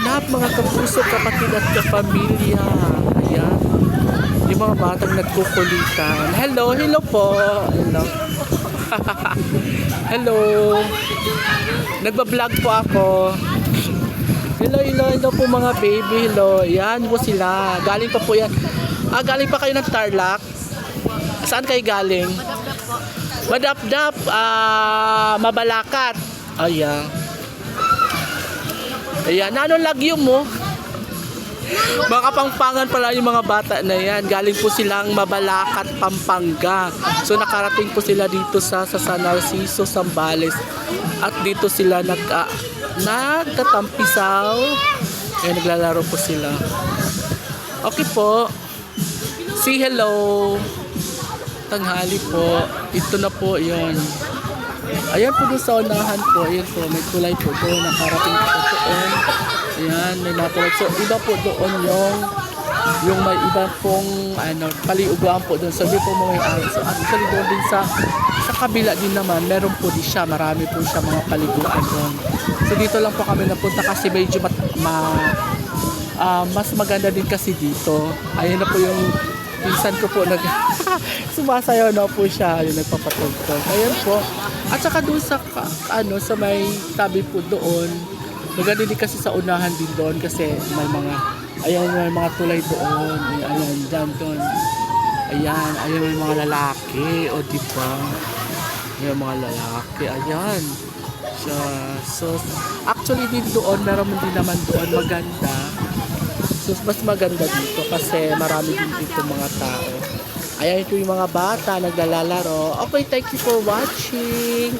ganap mga kapuso, kapatid at kapamilya. Ayan. Yung mga batang nagkukulitan. Hello, hello po. Hello. Hello. Nagbablog po ako. Hello, hello, hello po mga baby. Hello. Yan po sila. Galing pa po yan. Galing pa kayo ng Tarlac? Saan kayo galing? Madapdap. Mabalakat. Ayan. Ayan. Anong lagyo mo? Mga Kapampangan pala yung mga bata na yan. Galing po silang Mabalacat, Pampanga. So nakarating po sila dito sa San Narciso, Zambales. At dito sila nagtatampisaw. Ayan, naglalaro po sila. Okay po. Say hello. Tanghali po. Ito na po yun. Ayan po doon sa unahan po. Ayan po. May tulay po doon. Nakarating po doon. Ayan. May natulay. So iba po doon yung may iba pong paliuguan po doon. Sabi po mga araw. So actually doon din sa kabila din naman. Meron po din siya. Marami po siya mga paliguan doon. So dito lang po kami napunta kasi medyo mas maganda din kasi dito. Ayan na po yung pinsan ko po sumasayaw na po siya, yung nagpapatugtog. Ayan po. At saka doon sa sa may tabi po doon. Maganda din kasi sa unahan din doon kasi may mga tulay doon. Ayan, dyan doon. Ayan, may mga lalaki. O diba? May mga lalaki. Ayan. So actually din doon, meron din naman doon maganda. So, mas maganda dito kasi marami din dito mga tao. Ayan, ito yung mga bata naglalaro. Okay, thank you for watching.